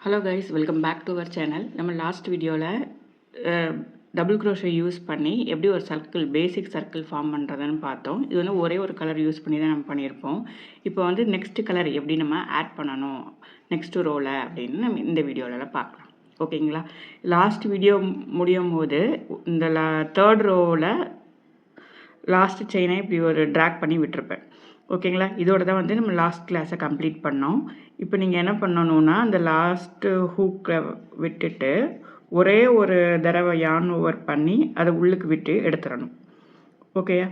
Hello guys, welcome back to our channel. நம்ம last வீடியோவில் double crochet use பண்ணி எப்படி ஒரு சர்க்கிள், பேசிக் சர்க்கிள் ஃபார்ம் பண்ணுறதுன்னு பார்த்தோம். இது வந்து ஒரே ஒரு கலர் யூஸ் பண்ணி தான் நம்ம பண்ணியிருப்போம். இப்போ வந்து நெக்ஸ்ட் கலர் எப்படி நம்ம ஆட் பண்ணணும் நெக்ஸ்ட் ரோவில் அப்படின்னு நம்ம இந்த வீடியோவில் பார்க்கலாம். ஓகேங்களா? லாஸ்ட் வீடியோ முடியும் போது இந்த தேர்ட் ரோவில் லாஸ்ட் செயினை இப்படி ஒரு ட்ராக் பண்ணி விட்டுருப்பேன். ஓகேங்களா? இதோட தான் வந்து நம்ம லாஸ்ட் கிளாஸை கம்ப்ளீட் பண்ணோம். இப்போ நீங்கள் என்ன பண்ணணுன்னா, அந்த லாஸ்ட்டு ஹூக்கில் விட்டுட்டு ஒரே ஒரு தடவை யான் ஓவர் பண்ணி அதை உள்ளுக்கு விட்டு எடுத்துடணும். ஓகேயா?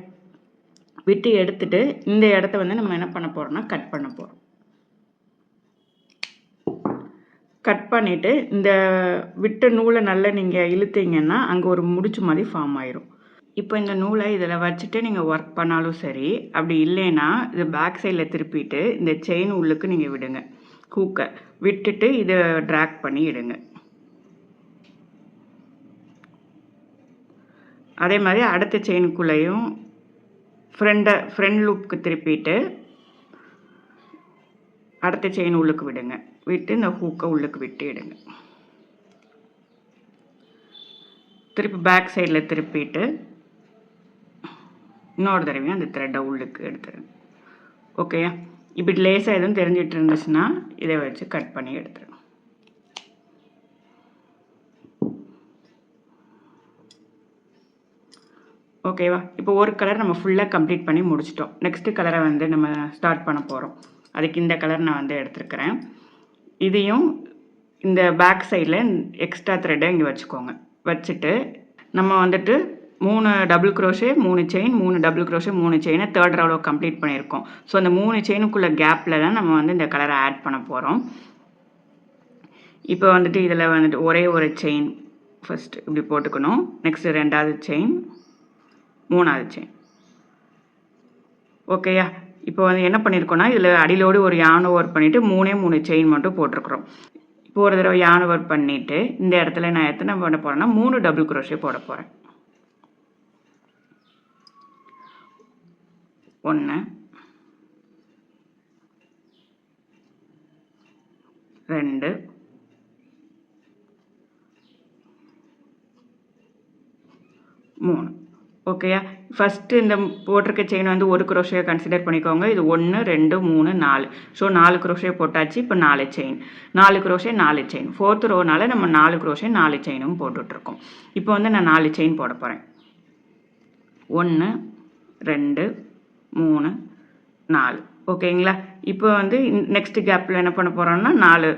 விட்டு எடுத்துட்டு இந்த இடத்த வந்து நம்ம என்ன பண்ண போகிறோம்னா கட் பண்ண போகிறோம். கட் பண்ணிவிட்டு இந்த விட்ட நூலை நல்லா நீங்கள் இழுத்தீங்கன்னா அங்கே ஒரு முடிச்சு மாதிரி ஃபார்ம் ஆயிரும். இப்போ இந்த நூலை இதில் வச்சுட்டு நீங்கள் ஒர்க் பண்ணாலும் சரி, அப்படி இல்லைன்னா இது பேக் சைடில் திருப்பிட்டு இந்த செயின் உள்ளுக்கு நீங்கள் விடுங்க. ஹூக்கை விட்டுட்டு இதை ட்ராக் பண்ணி இடுங்க. அதே மாதிரி அடுத்த செயினுக்குள்ளேயும் ஃப்ரண்ட் லூப்புக்கு திருப்பிட்டு அடுத்த செயின் உள்ளுக்கு விடுங்க. விட்டு இந்த ஹூக்கை உள்ளுக்கு விட்டு இடுங்க. திருப்பி பேக் சைடில் திருப்பிட்டு இன்னொரு தடவையும் அந்த த்ரெட்டை உள்ளுக்கு எடுத்துருங்க. ஓகேயா? இப்படி லேசாக எதுவும் தெரிஞ்சிட்டு இருந்துச்சுன்னா இதை வச்சு கட் பண்ணி எடுத்துருங்க. ஓகேவா? இப்போ ஒரு கலர் நம்ம ஃபுல்லாக கம்ப்ளீட் பண்ணி முடிச்சிட்டோம். நெக்ஸ்ட்டு கலரை வந்து நம்ம ஸ்டார்ட் பண்ண போகிறோம். அதுக்கு இந்த கலர் நான் வந்து எடுத்துருக்கிறேன். இதையும் இந்த பேக் சைடில் எக்ஸ்ட்ரா த்ரெட்டை இங்கே வச்சுக்கோங்க. வச்சுட்டு நம்ம வந்துட்டு 3 double crochet 3 chain 3 double crochet 3 செயினை தேர்ட் ரவுல கம்ப்ளீட் பண்ணியிருக்கோம். ஸோ அந்த 3 செயினுக்குள்ள கேப்பில் தான் நம்ம வந்து இந்த கலரை ஆட் பண்ண போகிறோம். இப்போ வந்துட்டு இதில் வந்துட்டு ஒரே ஒரு செயின் ஃபஸ்ட்டு இப்படி போட்டுக்கணும். நெக்ஸ்ட்டு 2வது செயின், 3வது செயின். ஓகேயா? இப்போ வந்து என்ன பண்ணியிருக்கோன்னா இதில் அடியிலோடு ஒரு யான் ஓவர் பண்ணிவிட்டு 3 செயின் மட்டும் போட்டிருக்கிறோம். இப்போ ஒரு தடவை யான் ஓவர் பண்ணிவிட்டு இந்த இடத்துல நான் எத்தனை பண்ண போகிறேன்னா 3 டபுள் க்ரோஷே போட போகிறேன். 1 2 3. ஓகேயா? ஃபஸ்ட்டு இந்த போட்டிருக்க செயின் வந்து ஒரு க்ரோஷே கன்சிடர் பண்ணிக்கோங்க. இது 1 2 3 4. ஸோ 4 க்ரோஷே போட்டாச்சு. இப்போ 4 செயின், 4 க்ரோஷே 4 செயின். ஃபோர்த் ரோனால நம்ம 4 க்ரோஷே 4 செயினும் போட்டுட்ருக்கோம். இப்போ வந்து நான் 4 செயின் போட போகிறேன். 1 2 3 4. ஓகேங்களா? இப்போ வந்து நெக்ஸ்ட் கேப்பில் என்ன பண்ண போகிறோம்னா 4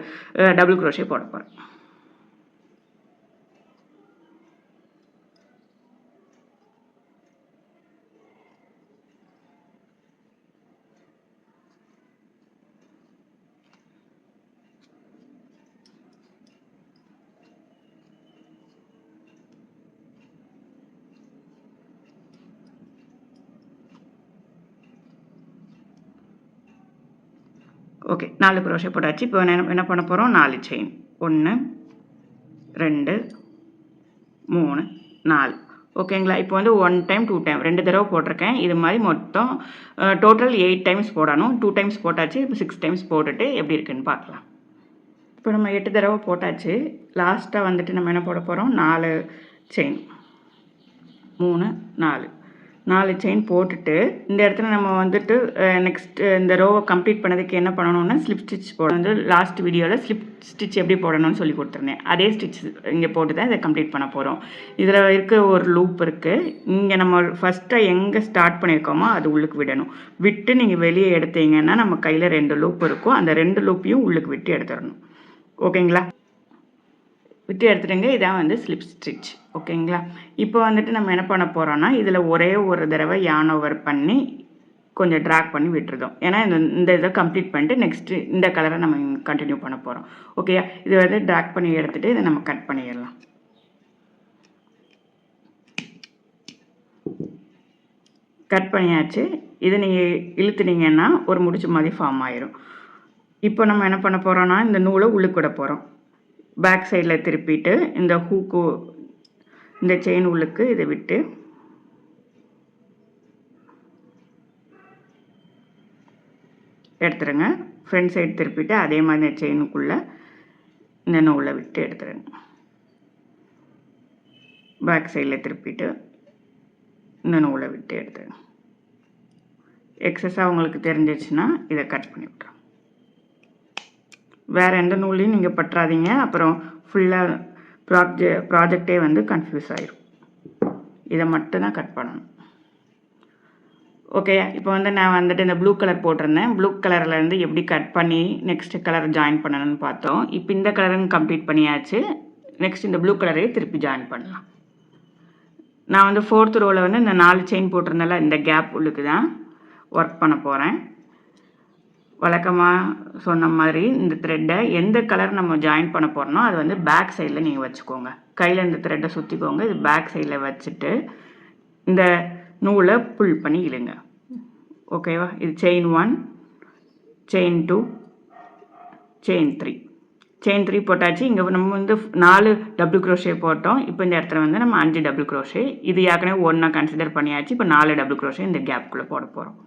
டபுள் க்ரோஷே போட போகிறேன். ஓகே, 4 க்ரோஷே போட்டாச்சு. இப்போ என்ன பண்ண போகிறோம்? 4 செயின். 1 2 3 4. ஓகேங்களா? இப்போ வந்து 1 டைம் 2 டைம் 2 தடவை போட்டிருக்கேன். இது மாதிரி மொத்தம் டோட்டல் 8 டைம்ஸ் போடணும். 2 டைம்ஸ் போட்டாச்சு. இப்போ 6 டைம்ஸ் போட்டுட்டு எப்படி இருக்குன்னு பார்க்கலாம். இப்போ நம்ம 8 தடவை போட்டாச்சு. லாஸ்ட்டாக வந்துட்டு நம்ம என்ன போட போகிறோம்? 4 செயின், 3 4 செயின் போட்டுட்டு இந்த இடத்துல நம்ம வந்துட்டு நெக்ஸ்ட் இந்த ரோவை கம்ப்ளீட் பண்ணதுக்கு என்ன பண்ணணும்னா ஸ்லிப் ஸ்டிச் போட வந்து லாஸ்ட் வீடியோவில் ஸ்லிப் ஸ்டிச் எப்படி போடணும்னு சொல்லி கொடுத்துருந்தேன். அதே ஸ்டிச் இங்கே போட்டு தான் இதை கம்ப்ளீட் பண்ண போகிறோம். இதில் இருக்க ஒரு லூப் இருக்குது. இங்கே நம்ம ஃபஸ்ட்டாக எங்கே ஸ்டார்ட் பண்ணியிருக்கோமோ அது உள்ளுக்கு விடணும். விட்டு நீங்கள் வெளியே எடுத்தீங்கன்னா நம்ம கையில் 2 லூப் இருக்கும். அந்த 2 லூப்பையும் உள்ளுக்கு விட்டு எடுத்துடணும். ஓகேங்களா? விட்டு எடுத்துடுங்க. இதான் வந்து ஸ்லிப் ஸ்டிச். ஓகேங்களா? இப்போ வந்துட்டு நம்ம என்ன பண்ண போகிறோம்னா இதில் ஒரே ஒரு தடவை யான் ஓவர் பண்ணி கொஞ்சம் ட்ராக் பண்ணி விட்டுருதோம். ஏன்னா இந்த இதை கம்ப்ளீட் பண்ணிட்டு நெக்ஸ்ட்டு இந்த கலரை நம்ம கண்டினியூ பண்ண போகிறோம். ஓகேயா? இதை வந்து ட்ராக் பண்ணி எடுத்துகிட்டு இதை நம்ம கட் பண்ணிடலாம். கட் பண்ணியாச்சு. இதை நீங்கள் இழுத்துனீங்கன்னா ஒரு முடிச்சு மாதிரி ஃபார்ம் ஆயிரும். இப்போ நம்ம என்ன பண்ண போகிறோம்னா இந்த நூலை உள்ளுக்கு விட போகிறோம். பேக் சைடில் திருப்பிட்டு இந்த ஹூக்கு இந்த செயின் உள்ளுக்கு இதை விட்டு எடுத்துருங்க. ஃப்ரண்ட் சைடு திருப்பிட்டு அதே மாதிரி செயினுக்குள்ளே இந்த நூலை விட்டு எடுத்துடுங்க. பேக் சைடில் திருப்பிட்டு இந்த நூலை விட்டு எடுத்துடுங்க. எக்ஸஸாக உங்களுக்கு தெரிஞ்சிச்சுன்னா இதை கட் பண்ணி விட்டுறோம். வேறு எந்த நூலையும் நீங்கள் பற்றாதீங்க, அப்புறம் ஃபுல்லாக ப்ராஜெக்டே வந்து கன்ஃபியூஸ் ஆகிடும். இதை மட்டும் தான் கட் பண்ணணும். ஓகே, இப்போ வந்து நான் வந்துட்டு இந்த ப்ளூ கலர் போட்டிருந்தேன். ப்ளூ கலர்லேருந்து எப்படி கட் பண்ணி நெக்ஸ்ட் கலர் ஜாயின் பண்ணணும்னு பார்த்தோம். இப்போ இந்த கலரும் கம்ப்ளீட் பண்ணியாச்சு. நெக்ஸ்ட் இந்த ப்ளூ கலரே திருப்பி ஜாயின் பண்ணலாம். நான் வந்து 4th ரோவில் வந்து இந்த 4 செயின் போட்டிருந்தால இந்த கேப் உள்ளுக்கு தான் ஒர்க் பண்ண போகிறேன். வழக்கமாக சொன்ன மாதிரி இந்த த்ரெட்டை எந்த கலர் நம்ம ஜாயின் பண்ண போகிறோமோ அது வந்து பேக் சைடில் நீங்கள் வச்சுக்கோங்க. கையில் இந்த த்ரெட்டை சுற்றிக்கோங்க. இது பேக் சைடில் வச்சுட்டு இந்த நூலை புல் பண்ணி இழுங்க. ஓகேவா? இது செயின் 1, செயின் 2, செயின் 3. செயின் 3 போட்டாச்சு. இங்கே நம்ம வந்து 4 டபுள் க்ரோஷே போட்டோம். இப்போ இந்த இடத்துல வந்து நம்ம 5 டபுள் க்ரோஷே. இது ஏற்கனவே 1 கன்சிடர் பண்ணியாச்சு. இப்போ 4 டபுள் க்ரோஷே இந்த கேப்புக்குள்ளே போட போகிறோம்.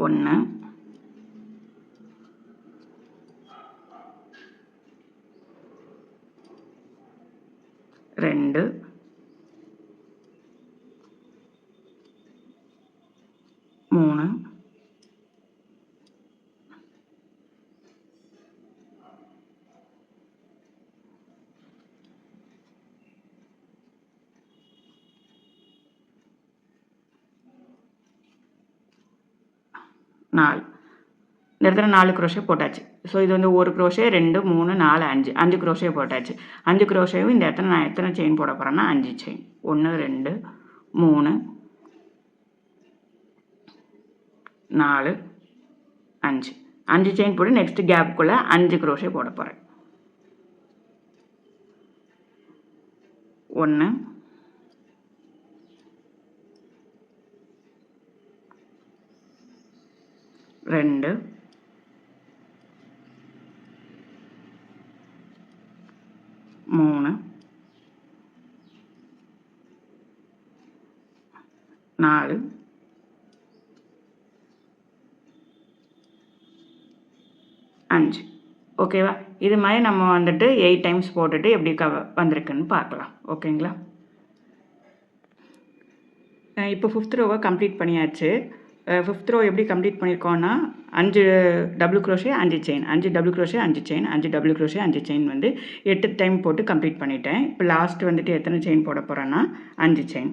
1, 2, 3, 4. இந்த இடத்துல 4 க்ரோஷே போட்டாச்சு. ஸோ இது வந்து 1 க்ரோஷே, 2, 3, 4, 5 க்ரோஷே போட்டாச்சு. 5 க்ரோஷேவும் இந்த இடத்துல நான் எத்தனை செயின் போட போகிறேன்னா 5 செயின். 1, 2, 3, 4, 5. 5 செயின் போட்டு நெக்ஸ்ட் கேப்புக்குள்ளே 5 க்ரோஷே போட போகிறேன். 1, 2, 3, 4, 5. ஓகேவா? இது மாதிரி நம்ம வந்துட்டு 8 டைம்ஸ் போட்டுட்டு எப்படி வந்திருக்குன்னு பார்க்கலாம். ஓகேங்களா? இப்போ 5th ரோவை கம்ப்ளீட் பண்ணியாச்சு. 5th ரோ எப்படி கம்ப்ளீட் பண்ணியிருக்கோன்னா 5 double crochet 5 chain, 5 double crochet 5 chain, 5 double crochet 5 chain வந்து 8 டைம் போட்டு கம்ப்ளீட் பண்ணிட்டேன். இப்போ லாஸ்ட் வந்துட்டு எத்தனை செயின் போட போகிறேன்னா 5 செயின்.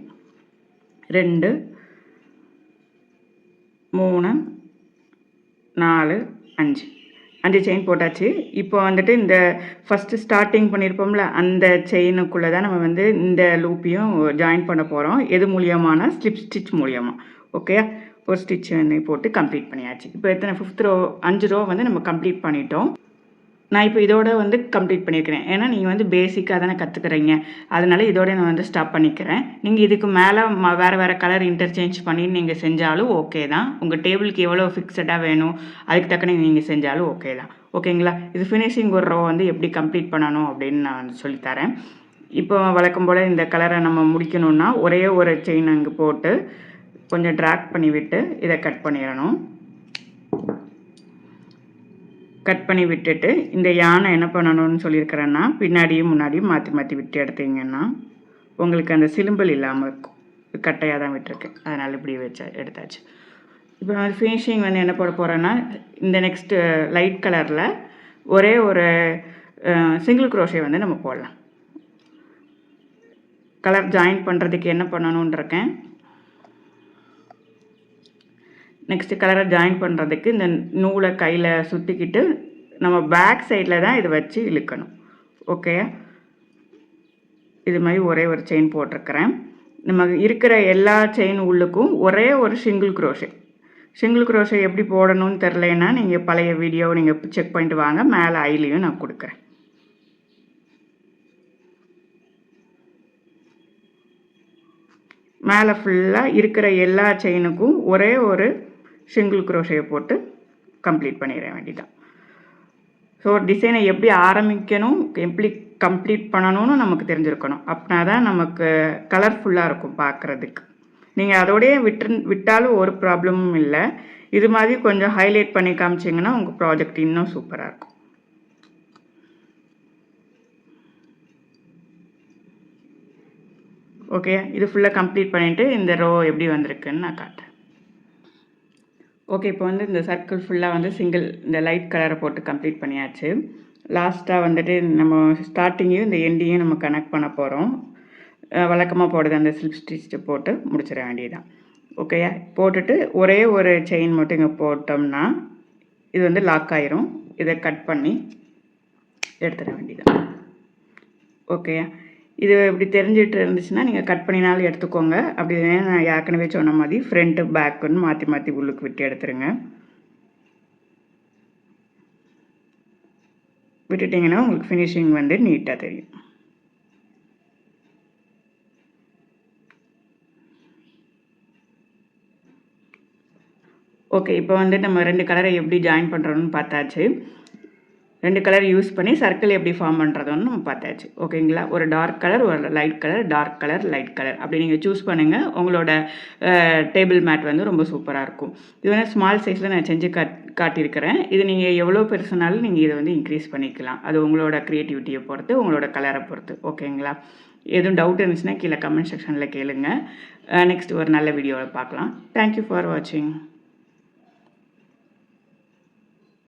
2, 3, 4, 5 செயின் போட்டாச்சு. இப்போ வந்துட்டு இந்த ஃபஸ்ட்டு ஸ்டார்டிங் பண்ணியிருப்போம்ல அந்த செயினுக்குள்ளே தான் நம்ம வந்து இந்த லூப்பையும் ஜாயின் பண்ண போகிறோம். எது மூலியமான ஸ்லிப் ஸ்டிச் மூலியமாக. ஓகே, ஒரு ஸ்டிச் வந்து போட்டு கம்ப்ளீட் பண்ணியாச்சு. இப்போ எத்தனை 5th ரோ 5 ரோ வந்து நம்ம கம்ப்ளீட் பண்ணிட்டோம். நான் இப்போ இதோட வந்து கம்ப்ளீட் பண்ணியிருக்கிறேன். ஏன்னா நீங்கள் வந்து பேசிக்காக தானே கற்றுக்குறீங்க, அதனால இதோட நான் வந்து ஸ்டாப் பண்ணிக்கிறேன். நீங்கள் இதுக்கு மேலே வேறு கலர் இன்டர்சேஞ்ச் பண்ணி நீங்கள் செஞ்சாலும் ஓகே தான். உங்கள் டேபிளுக்கு எவ்வளோ ஃபிக்ஸடாக வேணும் அதுக்கு தக்கன நீங்கள் செஞ்சாலும் ஓகே தான். ஓகேங்களா? இது ஃபினிஷிங் ஒரு ரோ வந்து எப்படி கம்ப்ளீட் பண்ணணும் அப்படின்னு நான் வந்து சொல்லித்தரேன். இப்போ வழக்கம் போல் இந்த கலரை நம்ம முடிக்கணுன்னா ஒரே ஒரு செயின் அங்கே போட்டு கொஞ்சம் ட்ராக் பண்ணி விட்டு இதை கட் பண்ணிடணும். கட் பண்ணி விட்டுட்டு இந்த யானை என்ன பண்ணணும்னு சொல்லியிருக்கிறேன்னா பின்னாடியும் முன்னாடியும் மாற்றி மாற்றி விட்டு எடுத்தீங்கன்னா உங்களுக்கு அந்த சிலும்பல் இல்லாமல் இருக்கும். கட்டையாக தான் விட்டுருக்கேன், அதனால் இப்படி எடுத்தாச்சு. இப்போ நான் ஃபினிஷிங் வந்து என்ன போட போகிறேன்னா இந்த நெக்ஸ்ட்டு லைட் கலரில் ஒரே ஒரு சிங்கிள் க்ரோஷே வந்து நம்ம போடலாம். கலர் ஜாயின் பண்ணுறதுக்கு என்ன பண்ணணும்னு இருக்கேன். நெக்ஸ்ட்டு கலரை ஜாயின் பண்ணுறதுக்கு இந்த நூலை கையில் சுற்றிக்கிட்டு நம்ம பேக் சைடில் தான் இதை வச்சு இழுக்கணும். ஓகே, இது மாதிரி ஒரே ஒரு செயின் போட்டிருக்கிறேன். நம்ம இருக்கிற எல்லா செயின் உள்ளுக்கும் ஒரே ஒரு சிங்கிள் க்ரோஷே எப்படி போடணும்னு தெரிலன்னா நீங்கள் பழைய வீடியோ நீங்கள் செக் பண்ணிட்டு வாங்க, மேலே ஐலையும் நான் கொடுக்குறேன். மேலே ஃபுல்லாக இருக்கிற எல்லா செயினுக்கும் ஒரே ஒரு சிங்கிள் க்ரோஷே போட்டு கம்ப்ளீட் பண்ணிட வேண்டியதான். ஸோ டிசைனை எப்படி ஆரம்பிக்கணும் எப்படி கம்ப்ளீட் பண்ணணும்னு நமக்கு தெரிஞ்சிருக்கணும். அப்படின்னா தான் நமக்கு கலர்ஃபுல்லாக இருக்கும் பார்க்குறதுக்கு. நீங்கள் அதோடய விட்டாலும் ஒரு ப்ராப்ளமும் இல்லை. இது மாதிரி கொஞ்சம் ஹைலைட் பண்ணி காமிச்சிங்கன்னா உங்கள் ப்ராஜெக்ட் இன்னும் சூப்பராக இருக்கும். ஓகே, இது ஃபுல்லாக கம்ப்ளீட் பண்ணிவிட்டு இந்த ரோ எப்படி வந்திருக்குன்னு நான் காட்டுறேன். ஓகே, இப்போ வந்து இந்த சர்க்கிள் ஃபுல்லாக வந்து சிங்கிள் இந்த லைட் கலரை போட்டு கம்ப்ளீட் பண்ணியாச்சு. லாஸ்ட்டாக வந்துட்டு நம்ம ஸ்டார்டிங்கையும் இந்த எண்டையும் நம்ம கனெக்ட் பண்ண போகிறோம். வழக்கமாக போடுறது அந்த ஸ்லிப் ஸ்டிச்சை போட்டு முடிச்சிட வேண்டியதுதான். ஓகேயா, போட்டுட்டு ஒரே ஒரு செயின் மட்டும் இங்கே போட்டோம்னா இது வந்து லாக் ஆயிரும். இதை கட் பண்ணி எடுத்துட வேண்டியதான். ஓகேயா, இது இப்படி தெரிஞ்சிட்டு இருந்துச்சுன்னா நீங்கள் கட் பண்ணினாலும் எடுத்துக்கோங்க. அப்படி நான் ஏற்கனவே சொன்ன மாதிரி ஃப்ரண்ட்டு பேக்குன்னு மாற்றி மாற்றி உள்ளுக்கு விட்டு எடுத்துருங்க. விட்டுட்டிங்கன்னா உங்களுக்கு ஃபினிஷிங் வந்து நீட்டாக தெரியும். ஓகே, இப்போ வந்து நம்ம 2 கலரை எப்படி ஜாயின் பண்ணுறோன்னு பார்த்தாச்சு. 2 கலர் யூஸ் பண்ணி சர்க்கிள் எப்படி ஃபார்ம் பண்ணுறதுன்னு நம்ம பார்த்தாச்சு. ஓகேங்களா, ஒரு டார்க் கலர், ஒரு light colour, dark colour, light colour அப்படி நீங்கள் சூஸ் பண்ணுங்கள். உங்களோட டேபிள் மேட் வந்து ரொம்ப சூப்பராக இருக்கும். இது வந்து ஸ்மால் சைஸில் நான் செஞ்சு காட்டியிருக்கிறேன். இது நீங்கள் எவ்வளோ பெருசுனாலும் நீங்கள் இதை வந்து இன்க்ரீஸ் பண்ணிக்கலாம். அது உங்களோட க்ரியேட்டிவிட்டியை பொறுத்து, உங்களோட கலரை பொறுத்து. ஓகேங்களா, எதுவும் டவுட் இருந்துச்சுன்னா கீழே கமெண்ட் செக்ஷனில் கேளுங்க. நெக்ஸ்ட் ஒரு நல்ல வீடியோவில் பார்க்கலாம். தேங்க்யூ ஃபார் வாட்சிங்.